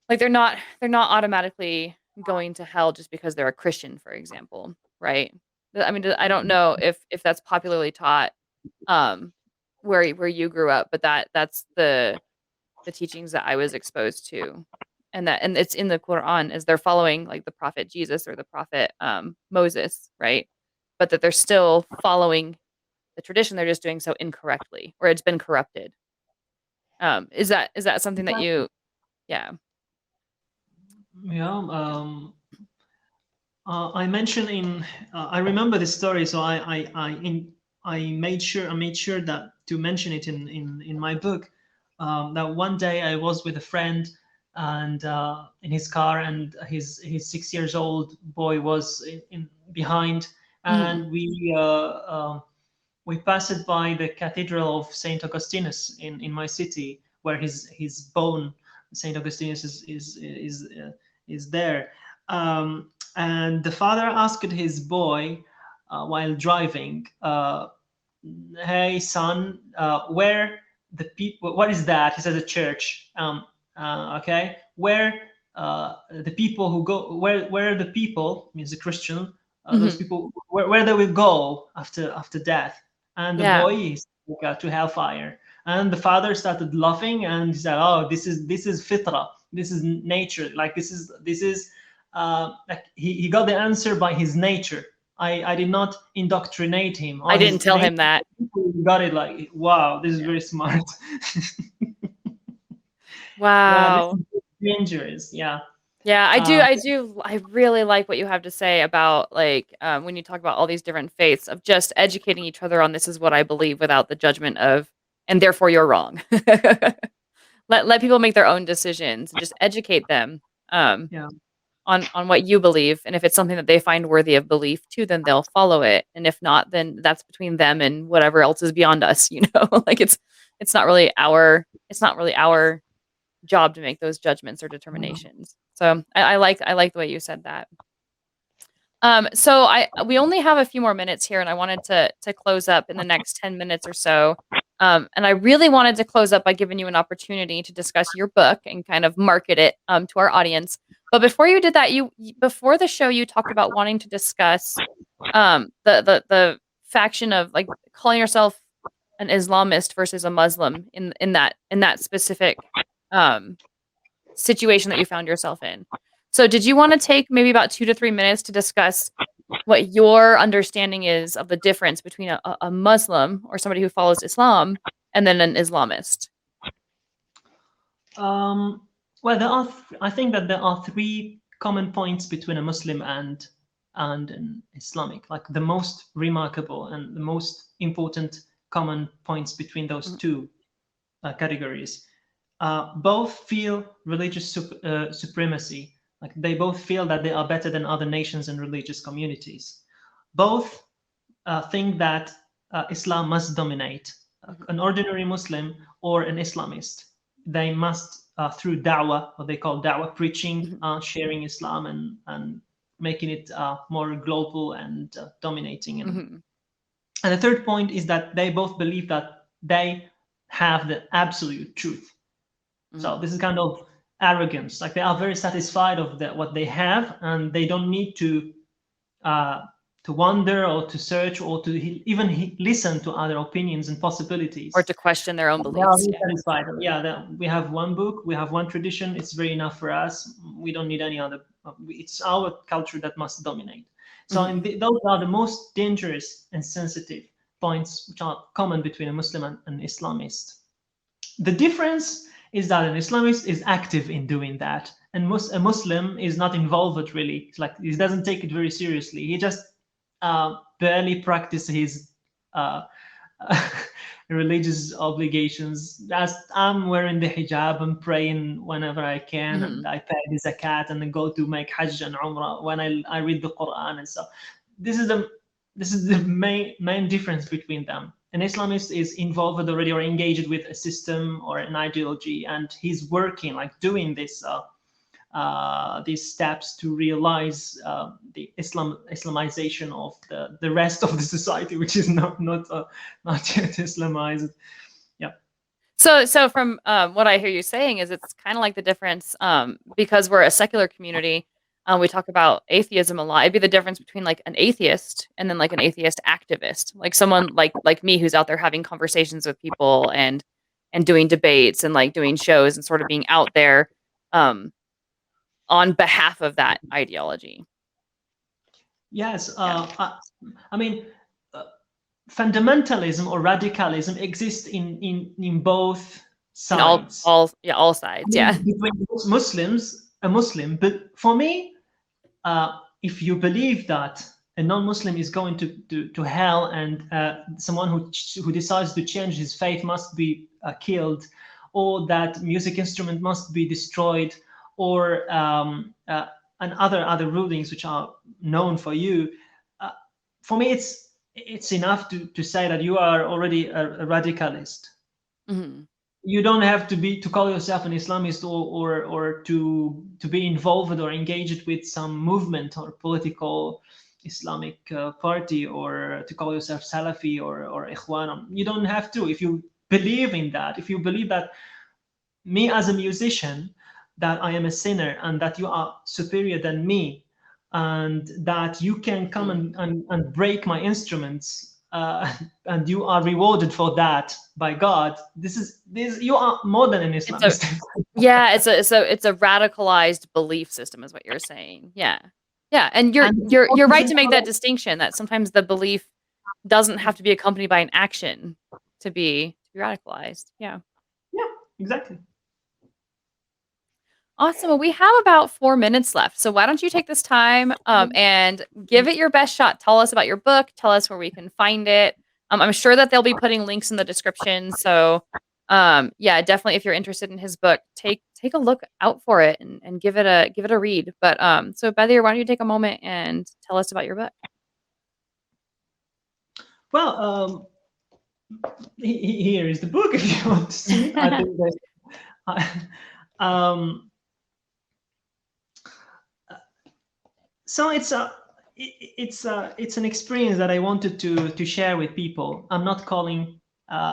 like they're not automatically going to hell just because they're a Christian, for example, right? I mean, I don't know if that's popularly taught um where you grew up, but that's the teachings that I was exposed to. And it's in the Quran as they're following like the prophet Jesus or the prophet Moses, right? But that they're still following the tradition, they're just doing so incorrectly or it's been corrupted. Is that something that you yeah. Yeah. I mentioned in I remember this story, so I made sure that to mention it in my book. That one day I was with a friend and in his car, and his 6 years old boy was in behind, Mhm. and we passed by the cathedral of Saint Augustinus in my city, where his bone, Saint Augustinus, is there. And the father asked his boy while driving, "Hey son, where the people? What is that?" He said, "A church." Okay, where the people who go, where the people means the Christian, those Mhm. people, where they will go after death. And the Yeah. boy is to hellfire. And the father started laughing and he said, "Oh, this is fitra. This is nature. Like this is like he got the answer by his nature. I did not indoctrinate him I or didn't his tell nature. him that. He got it like, wow, this is Yeah. very smart." Yeah, this Wow. is dangerous. Yeah. Yeah, I do Uh, I do I really like what you have to say about, like, when you talk about all these different faiths of just educating each other on this is what I believe without the judgment of, and therefore you're wrong. Let people make their own decisions and just educate them, um, yeah. on what you believe, and if it's something that they find worthy of belief too, then they'll follow it, and if not, then that's between them and whatever else is beyond us, you know? Like, it's not really our job to make those judgments or determinations. So I like the way you said that. So we only have a few more minutes here, and I wanted to close up in the next 10 minutes or so. And I really wanted to close up by giving you an opportunity to discuss your book and kind of market it to our audience. But before you did that, before the show, you talked about wanting to discuss the faction of like calling yourself an Islamist versus a Muslim in that specific um, situation that you found yourself in. So, did you want to take maybe about 2 to 3 minutes to discuss what your understanding is of the difference between a Muslim or somebody who follows Islam and then an Islamist? Well, I think that there are three common points between a Muslim and an Islamic, like the most remarkable and the most important common points between those Mhm, two categories. Both feel religious supremacy, like they both feel that they are better than other nations and religious communities. Both think that Islam must dominate. mhm, An ordinary Muslim or an Islamist, they must, through da'wah, what they call da'wah, preaching, mhm, sharing Islam and making it more global and dominating. mhm, And the third point is that they both believe that they have the absolute truth. So mhm. this is kind of arrogance. Like they are very satisfied of what they have, and they don't need uh, to wonder or to search or to even listen to other opinions and Or possibilities. to question their own They are beliefs. really Yeah. satisfied. Yeah, we have one book, we have one tradition. It's very enough for us. We don't need any other. It's our culture that must dominate. So Mhm, those are the most dangerous and sensitive points which are common between a Muslim and an Islamist. The difference is that an Islamist is active in doing that, and a Muslim is not involved really. It's like he doesn't take it very seriously. He just barely practices his religious obligations. As I'm wearing the hijab and praying whenever I can, and I pay the zakat and then go to make hajj and umrah when I read the Quran and so. This is the main difference between them. An Islamist is involved already or engaged with a system or an ideology, and he's working, like doing this these steps to realize the Islamization of the rest of the society, which is not yet Islamized. Yeah. So from what I hear you saying is it's kind of like the difference because we're a secular community. We talk about atheism a lot. It'd be the difference between like an atheist and then like an atheist activist, like someone like me who's out there having conversations with people and doing debates and like doing shows and sort of being out there on behalf of that ideology. Yes, I mean, fundamentalism or radicalism exists in both sides. In all sides. Yeah. Between Muslims, a Muslim, but for me, if you believe that a non-Muslim is going to hell and someone who decides to change his faith must be killed, or that music instrument must be destroyed, or and other rulings which are known for you, for me it's enough to say that you are already a radicalist. You don't have to call yourself an Islamist or to be involved or engaged with some movement or political Islamic party, or to call yourself Salafi or Ikhwan. You don't have to. If you believe in that, if you believe that me as a musician, that I am a sinner and that you are superior than me, and that you can come and break my instruments, and you are rewarded for that by God. This you are more than an Islamist. It's a radicalized belief system, is what you're saying. Yeah, and you're right to make that distinction, that sometimes the belief doesn't have to be accompanied by an action to be radicalized. Yeah, exactly. Awesome. Well, we have about 4 minutes left. So why don't you take this time and give it your best shot. Tell us about your book. Tell us where we can find it. I'm sure that they'll be putting links in the description. So definitely if you're interested in his book, take a look out for it and give it a read. But so Badir, why don't you take a moment and tell us about your book? Well, here is the book if you want to see it. I think that so it's an experience that I wanted to share with people. I'm not calling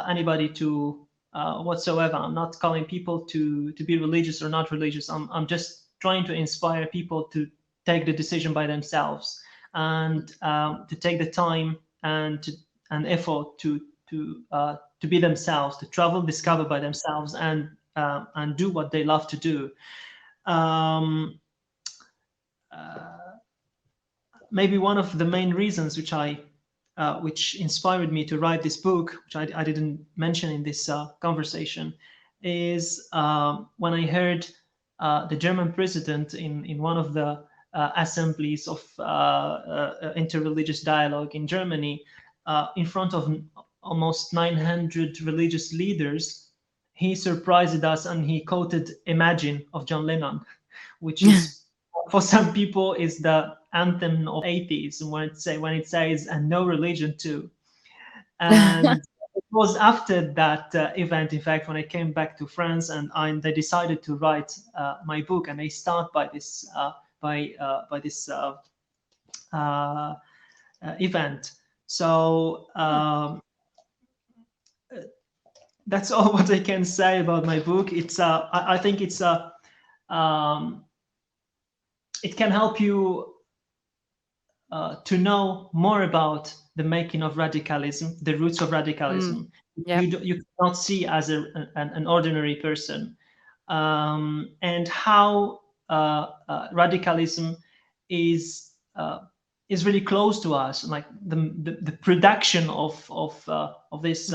anybody to whatsoever. I'm not calling people to be religious or not religious. I'm just trying to inspire people to take the decision by themselves, and to take the time and effort to be themselves, to travel, discover by themselves, and do what they love to do. Maybe one of the main reasons which inspired me to write this book, which I didn't mention in this conversation, is when I heard the German president in one of the assemblies of interreligious dialogue in Germany, in front of almost 900 religious leaders, he surprised us and he quoted "Imagine" of John Lennon, which is for some people is the anthem of atheism, when it says "and no religion too." And it was after that event, in fact, when I came back to France, and they decided to write my book, and they start by this event. So that's all what I can say about my book. It's I think it's it can help you to know more about the making of radicalism, the roots of radicalism. You cannot see as an ordinary person, and how radicalism is really close to us. Like the production of this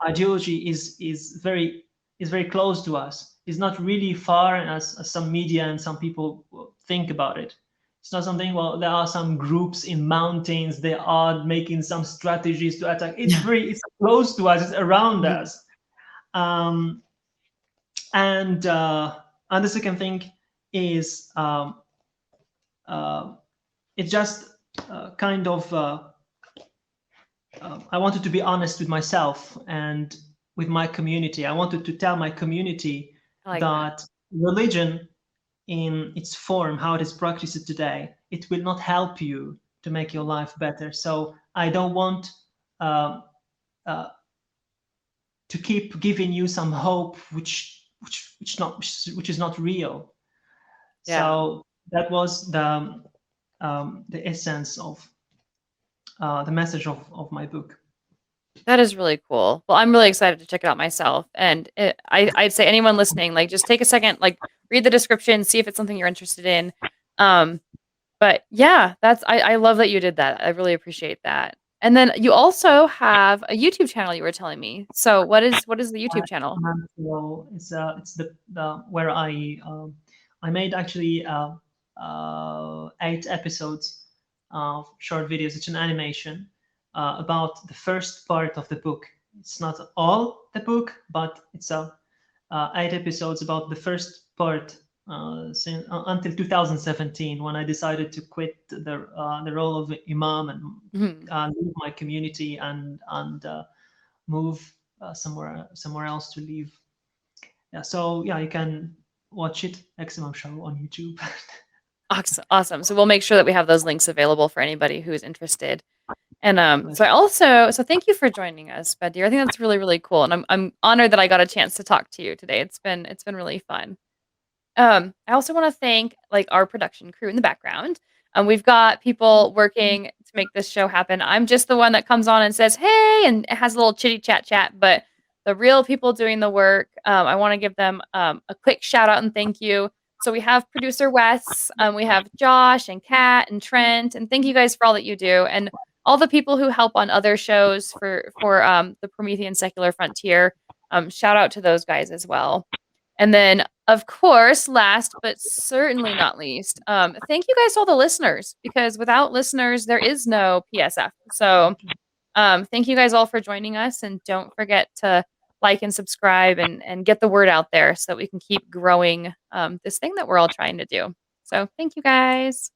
ideology is very is very close to us. It's not really far as some media and some people think about it. It's not something, well, there are some groups in mountains, they are making some strategies to attack. It's close to us, it's around us. And the second thing is it's just kind of I wanted to be honest with myself and with my community. I wanted to tell my community that religion in its form, how it is practiced today, it will not help you to make your life better. So I don't want to keep giving you some hope which is not real. Yeah. So that was the essence of the message of my book. That is really cool. Well, I'm really excited to check it out myself. And I'd say anyone listening, like, just take a second, like, read the description, see if it's something you're interested in. But yeah, I love that you did that. I really appreciate that. And then you also have a YouTube channel you were telling me. So what is the YouTube channel? Well, it's the where I made actually 8 episodes of short videos. It's an animation about the first part of the book. It's not all the book, but it's 8 episodes about the first part until 2017, when I decided to quit the role of imam and leave my community and move somewhere else to live. Yeah, so yeah, you can watch it, Ex-Imam Show, on YouTube. Awesome. So we'll make sure that we have those links available for anybody who is interested. And so thank you for joining us, Badir. I think that's really, really cool, and I'm honored that I got a chance to talk to you today. It's been really fun. I also want to thank, like, our production crew in the background. We've got people working to make this show happen. I'm just the one that comes on and says, "Hey," and has a little chitty chat. But the real people doing the work, I want to give them a quick shout out and thank you. So we have producer Wes, we have Josh and Kat and Trent, and thank you guys for all that you do, and all the people who help on other shows for the Promethean Secular Frontier. Shout out to those guys as well. And then, of course, last but certainly not least, thank you guys to all the listeners, because without listeners, there is no PSF. So thank you guys all for joining us, and don't forget to like and subscribe and get the word out there so that we can keep growing this thing that we're all trying to do. So thank you guys.